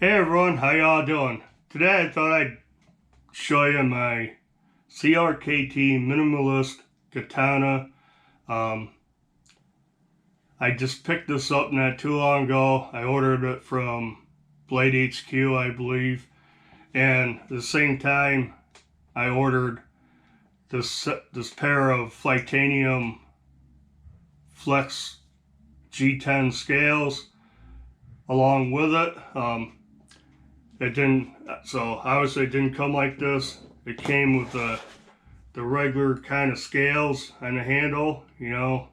Hey everyone, how y'all doing? Today I thought I'd show you my CRKT Minimalist Katana. I just picked this up not too long ago. I ordered it from Blade HQ, I believe. And at the same time, I ordered this pair of Flytanium Flex G10 scales along with it. So obviously it didn't come like this. It came with the regular kind of scales on the handle, you know,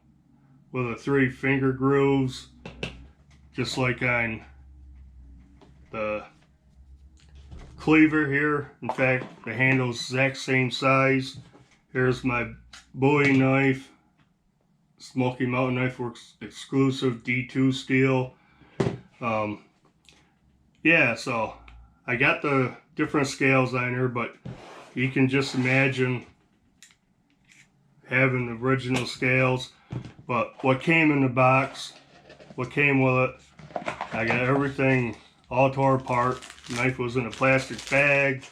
with the 3 finger grooves, just like on the cleaver here. In fact, the handle's exact same size. Here's my Bowie knife. Smoky Mountain Knife Works exclusive D2 steel. Yeah, so I got the different scales on here, but you can just imagine having the original scales. But what came in the box, what came with it, I got everything all tore apart. The knife was in a plastic bag.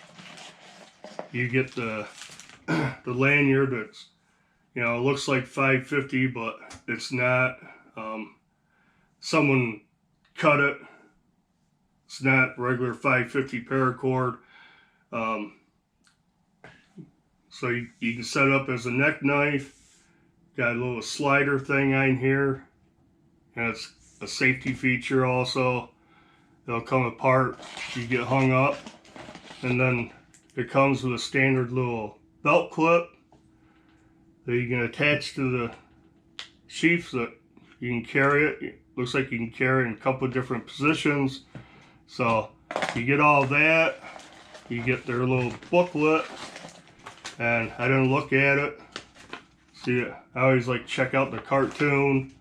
You get the lanyard that's, you know, it looks like 550, but it's not. Someone cut it. It's not regular 550 paracord. So you can set it up as a neck knife. Got a little slider thing on here. And it's a safety feature also. It'll come apart. You get hung up. And then it comes with a standard little belt clip that you can attach to the sheath so that you can carry it. It looks like you can carry it in a couple of different positions. So you get all that, you get their little booklet, and I didn't look at it. See, I always like check out the cartoon,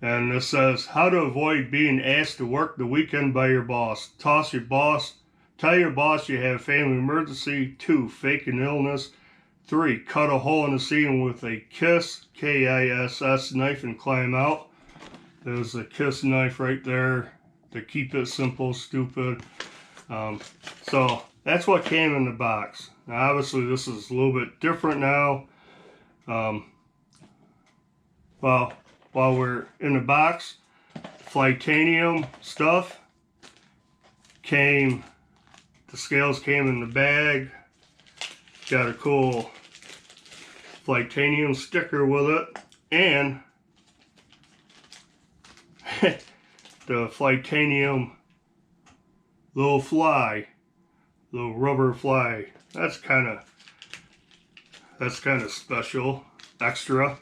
and this says, how to avoid being asked to work the weekend by your boss. Tell your boss you have a family emergency. 2, fake an illness. 3, cut a hole in the ceiling with a KISS, K-I-S-S knife and climb out. There's a KISS knife right there. To keep it simple, stupid. So that's what came in the box. Now obviously this is a little bit different now. While we're in the box, Flytanium stuff came, the scales came in the bag. Got a cool Flytanium sticker with it, and the Flytanium little rubber fly. That's kind of special, extra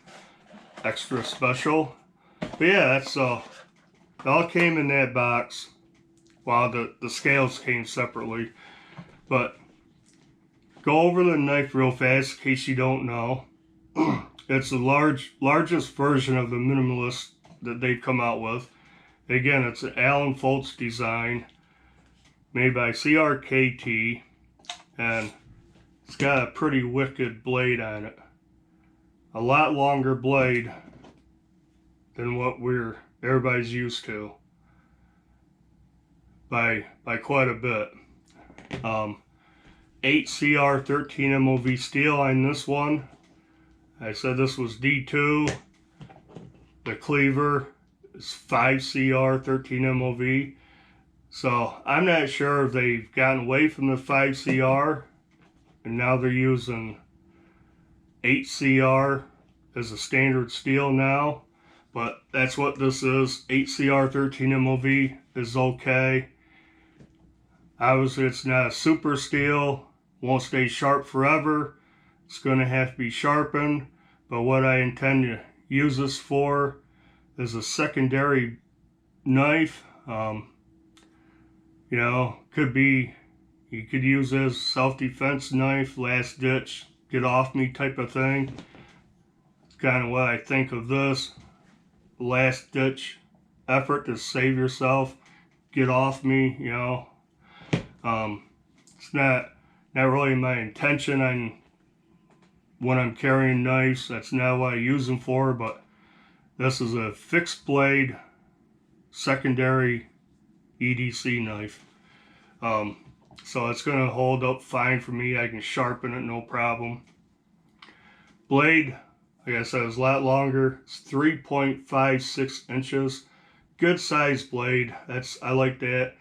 special. But yeah, that's it all came in that box. While the scales came separately. But go over the knife real fast in case you don't know. It's the largest version of the Minimalist that they've come out with. Again, it's an Allen Foltz design made by CRKT, and it's got a pretty wicked blade on it. A lot longer blade than what everybody's used to by quite a bit. 8 CR 13 MOV steel on this one. I said this was D2. The cleaver is 5 CR 13 MOV. So I'm not sure if they've gotten away from the 5 CR and now they're using 8 CR as a standard steel now. But that's what this is. 8 CR 13 MOV is okay. Obviously it's not a super steel. Won't stay sharp forever. It's going to have to be sharpened. But what I intend to use this for is a secondary knife. You know, you could use it as self-defense knife, last ditch, get off me type of thing. It's kind of what I think of this. Last ditch effort to save yourself, get off me, you know. It's not really my intention on when I'm carrying knives. That's not what I use them for, but this is a fixed blade secondary EDC knife. So it's going to hold up fine for me. I can sharpen it, no problem. Blade, like I said, is a lot longer. It's 3.56 inches. Good size blade. I like that.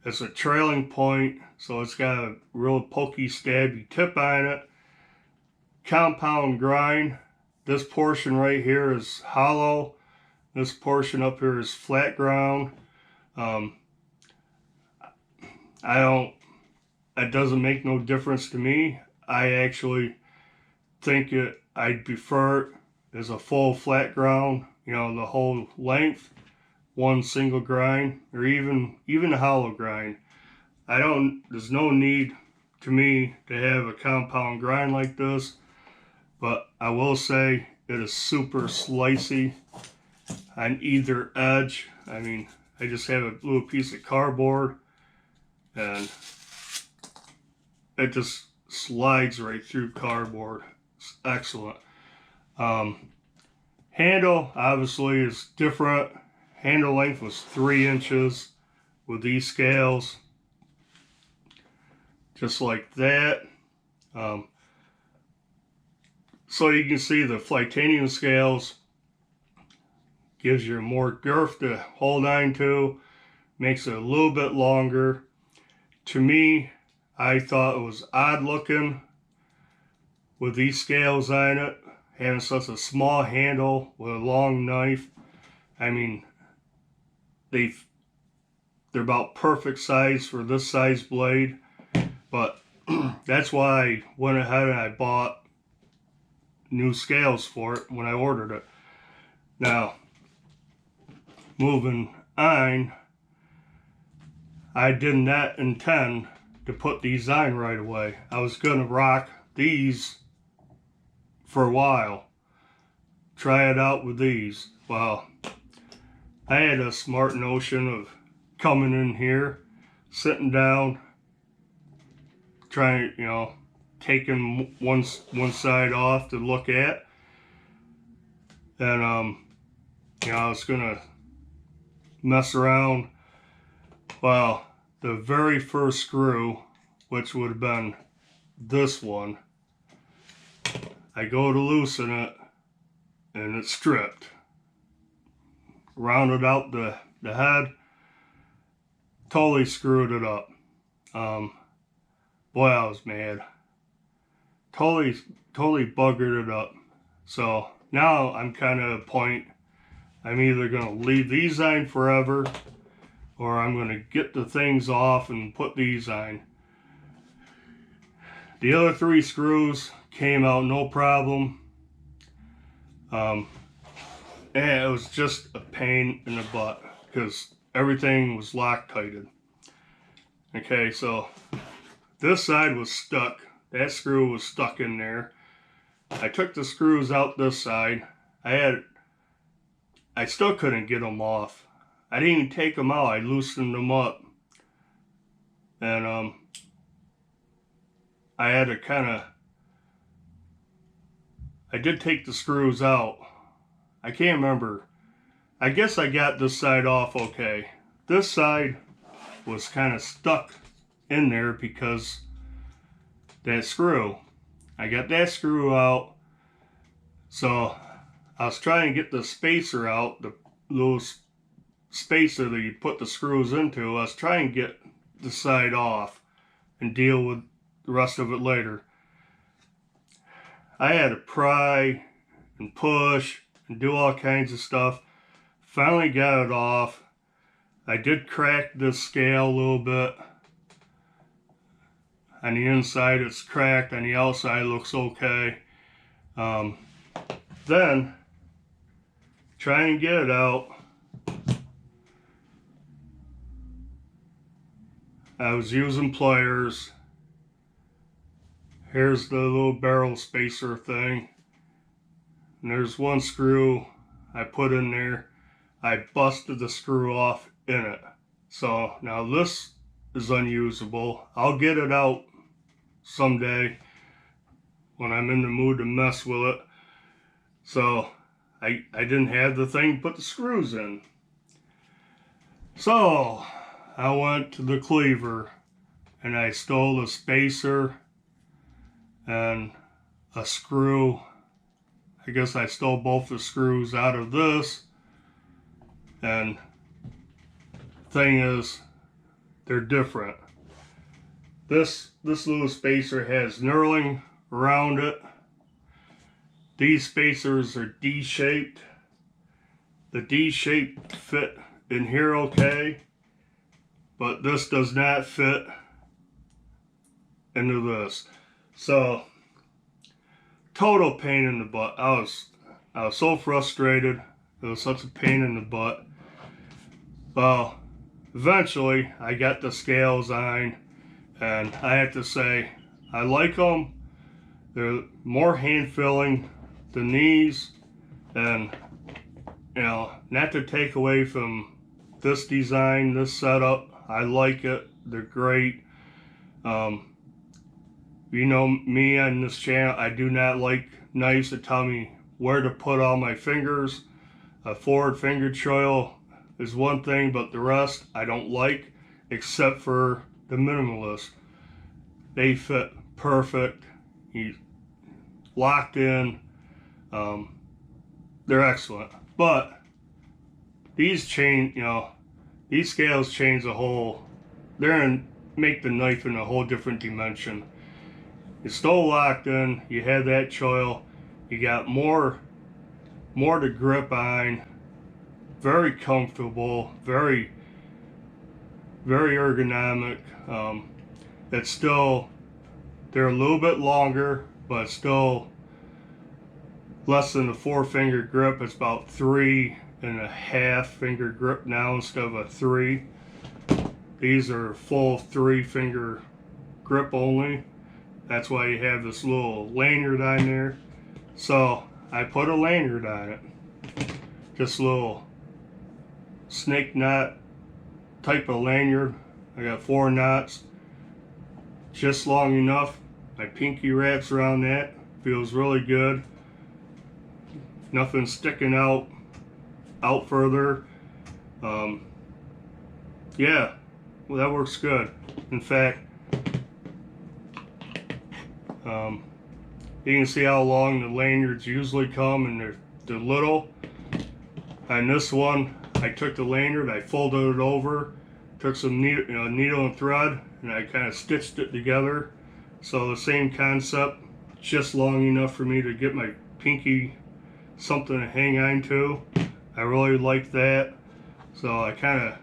It's a trailing point, so it's got a real pokey, stabby tip on it. Compound grind. This portion right here is hollow. This portion up here is flat ground. It doesn't make no difference to me. I actually think I'd prefer it as a full flat ground, you know, the whole length, one single grind, or even a hollow grind. There's no need to me to have a compound grind like this, but I will say it is super slicey on either edge. I mean, I just have a little piece of cardboard and it just slides right through cardboard. It's excellent. Handle obviously is different. Handle length was 3 inches with these scales, just like that. So you can see the Flytanium scales gives you more girth to hold on to, makes it a little bit longer. To me, I thought it was odd looking with these scales on it, having such a small handle with a long knife. I mean, they're about perfect size for this size blade, but that's why I went ahead and I bought new scales for it when I ordered it. Now, moving on, I did not intend to put these on right away. I was gonna rock these for a while, try it out with these. Well, I had a smart notion of coming in here, sitting down, trying, you know, taking one side off to look at, and you know, I was gonna mess around. Well, the very first screw, which would have been this one, I go to loosen it and it's stripped. Rounded out the head, totally screwed it up. Boy, I was mad. Totally buggered it up. So now I'm kind of at a point, I'm either going to leave these on forever, or I'm going to get the things off and put these on. The other 3 screws came out no problem. And it was just a pain in the butt because everything was Loctited. Okay, so this side was stuck. That screw was stuck in there. I took the screws out this side. I still couldn't get them off. I didn't even take them out. I loosened them up. And I had to I did take the screws out. I can't remember. I guess I got this side off okay. This side was kind of stuck in there because that screw. I got that screw out. So I was trying to get the spacer out, the little spacer that you put the screws into. I was trying to get the side off and deal with the rest of it later. I had to pry and push and do all kinds of stuff. Finally got it off. I did crack this scale a little bit. On the inside it's cracked, on the outside it looks okay. Then, trying to get it out, I was using pliers. Here's the little barrel spacer thing. And there's one screw I put in there. I busted the screw off in it. So now this is unusable. I'll get it out someday when I'm in the mood to mess with it. So I didn't have the thing to put the screws in. So I went to the cleaver and I stole a spacer and a screw. I guess I stole both the screws out of this, and thing is, they're different. This little spacer has knurling around it. These spacers are D-shaped. The D-shaped fit in here okay, but this does not fit into this. So, total pain in the butt. I was so frustrated. It was such a pain in the butt. Well, eventually I got the scales on, and I have to say, I like them. They're more hand-filling than these, and you know, not to take away from this design, this setup. I like it. They're great. You know me on this channel, I do not like knives that tell me where to put all my fingers. A forward finger choil is one thing, but the rest I don't like, except for the Minimalist. They fit perfect. He's locked in. They're excellent. But these these scales change the whole. Make the knife in a whole different dimension. It's still locked in. You have that choil. You got more to grip on. Very comfortable. Very ergonomic. It's still, they're a little bit longer, but still less than a 4-finger grip. It's about 3.5 finger grip now instead of a 3. These are full 3-finger grip only. That's why you have this little lanyard on there. So I put a lanyard on it. Just a little snake knot type of lanyard. I got 4 knots. Just long enough. My pinky wraps around that. Feels really good. Nothing sticking out further. Yeah, well, that works good. In fact, you can see how long the lanyards usually come, and they're little. On this one, I took the lanyard, I folded it over, took some needle and thread, and I kind of stitched it together. So the same concept, just long enough for me to get my pinky something to hang on to. I really like that. So I kind of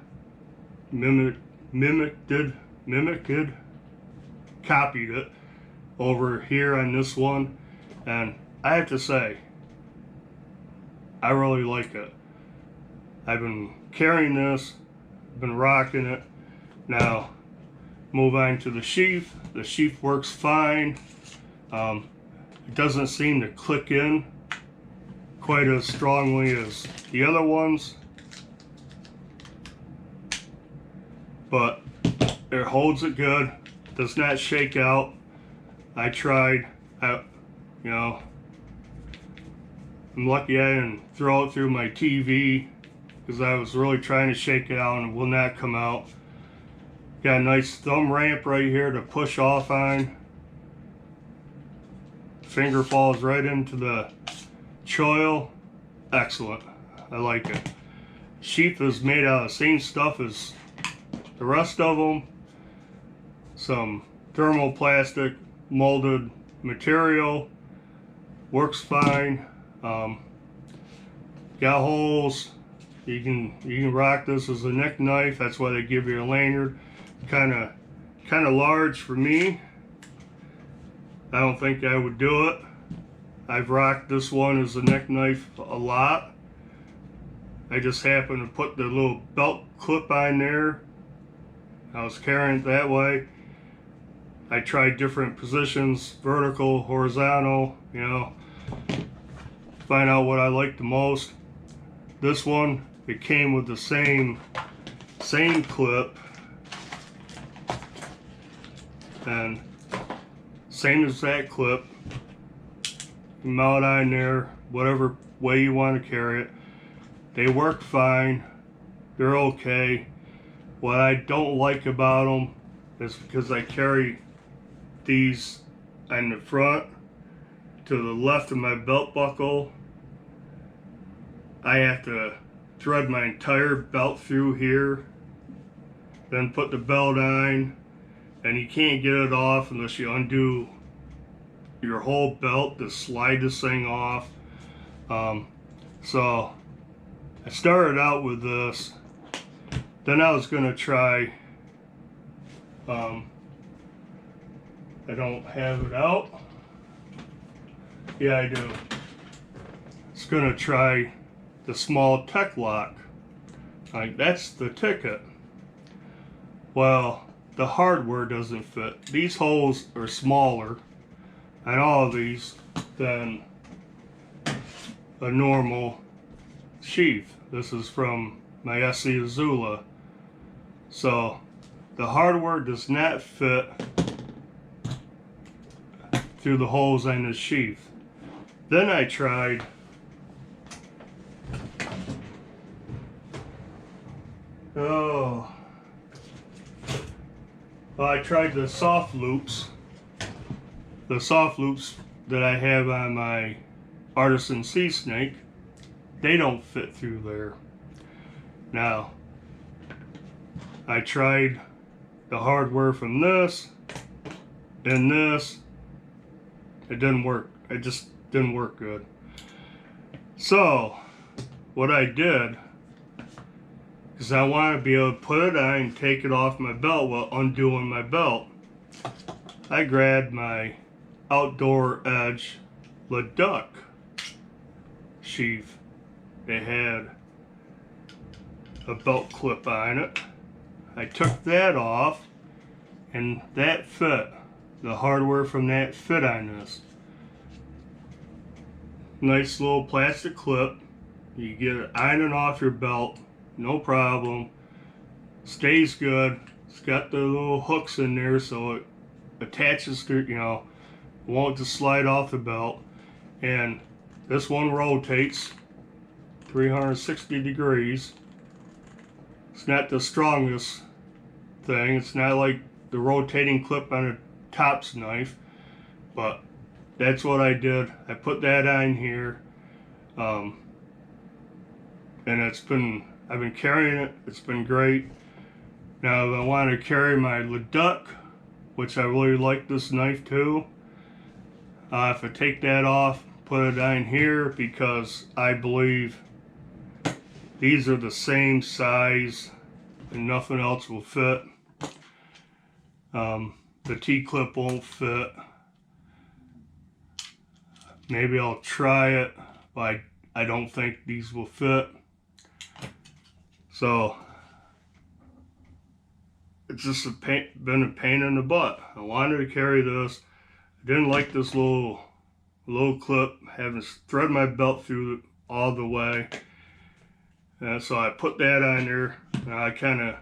copied it over here on this one, and I have to say, I really like it. I've been carrying this, been rocking it. Now, move on to the sheath. The sheath works fine. It doesn't seem to click in quite as strongly as the other ones, but it holds it good. Does not shake out. I tried. I'm lucky I didn't throw it through my TV, because I was really trying to shake it out and it will not come out. Got a nice thumb ramp right here to push off on. Finger falls right into the choil. Excellent. I like it. Sheath is made out of the same stuff as the rest of them. Some thermoplastic molded material. Works fine. Got holes. You can rock this as a neck knife. That's why they give you a lanyard. Kind of large for me. I don't think I would do it. I've rocked this one as a neck knife a lot. I just happened to put the little belt clip on there. I was carrying it that way. I tried different positions, vertical, horizontal, find out what I like the most. This one, it came with the same clip, and same as that clip. You mount it on there, whatever way you want to carry it. They work fine. They're okay. What I don't like about them is because I carry these on the front to the left of my belt buckle, I have to thread my entire belt through here, then put the belt on, and you can't get it off unless you undo your whole belt to slide this thing off. So I started out with this, then I was gonna try, I don't have it out. Yeah, I do. It's gonna try the small tech lock. Like, that's the ticket. Well, the hardware doesn't fit. These holes are smaller on all of these than a normal sheath. This is from my SC Azula. So the hardware does not fit through the holes in the sheath. Then I tried I tried the soft loops. The soft loops that I have on my Artisan Sea Snake, they don't fit through there. Now, I tried the hardware from this and this. It didn't work. It just didn't work good. So, what I did, because I want to be able to put it on and take it off my belt while undoing my belt, I grabbed my Outdoor Edge Leduc sheath. They had a belt clip on it. I took that off and that fit. The hardware from that fit on this. Nice little plastic clip. You get it on and off your belt, no problem. Stays good. It's got the little hooks in there so it attaches to, won't just slide off the belt. And this one rotates 360 degrees. It's not the strongest thing. It's not like the rotating clip on a Tops knife, but that's what I did. I put that on here, and I've been carrying it. It's been great. Now, if I want to carry my Leduc, which I really like this knife too, if I take that off, put it on here, because I believe these are the same size and nothing else will fit. The T-clip won't fit. Maybe I'll try it, but I don't think these will fit. So it's just been a pain in the butt. I wanted to carry this. I didn't like this little clip, having to thread my belt through it all the way. And so I put that on there. Now I kind of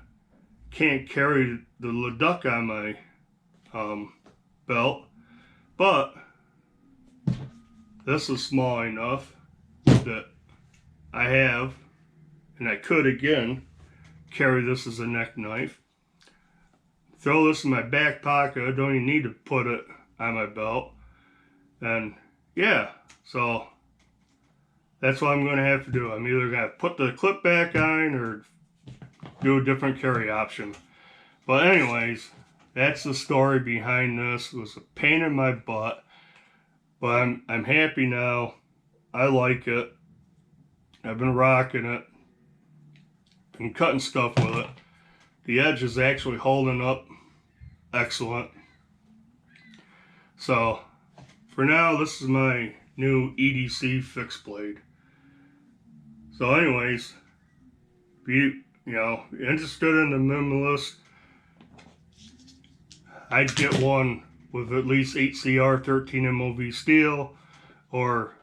can't carry the Leduc on my belt, but this is small enough that I have, and I could again carry this as a neck knife. Throw this in my back pocket. I don't even need to put it on my belt. And yeah, so that's what I'm going to have to do. I'm either going to put the clip back on or do a different carry option. But anyways, that's the story behind this. It was a pain in my butt, but I'm happy now. I like it. I've been rocking it. Been cutting stuff with it. The edge is actually holding up excellent. So for now, this is my new EDC fixed blade. So anyways, if you're interested in the Minimalist, I'd get one with at least 8CR 13 MOV steel, or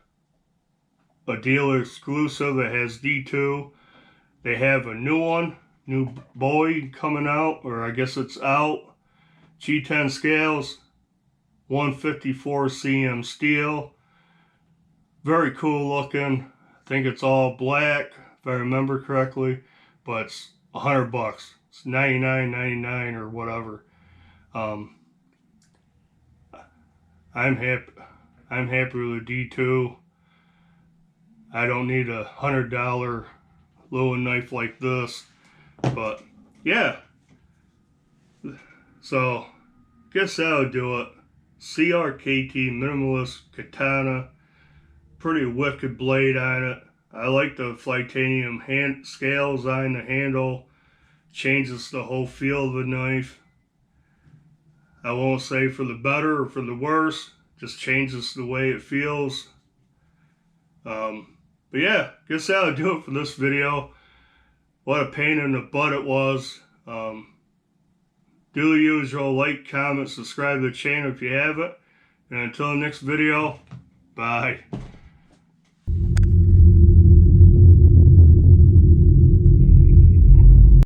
a dealer exclusive that has D2. They have a new Bowie coming out, or I guess it's out. G10 scales, 154 cm steel. Very cool looking. I think it's all black, if I remember correctly, but it's $100. It's $99.99 or whatever. I'm happy with a D2. I don't need a $100 little knife like this. But yeah. So guess that'll do it. CRKT Minimalist Katana. Pretty wicked blade on it. I like the Flytanium scales on the handle. Changes the whole feel of the knife. I won't say for the better or for the worse. Just changes the way it feels. But yeah, guess that'll do it for this video. What a pain in the butt it was. Do the usual, like, comment, subscribe to the channel if you haven't. And until the next video, bye.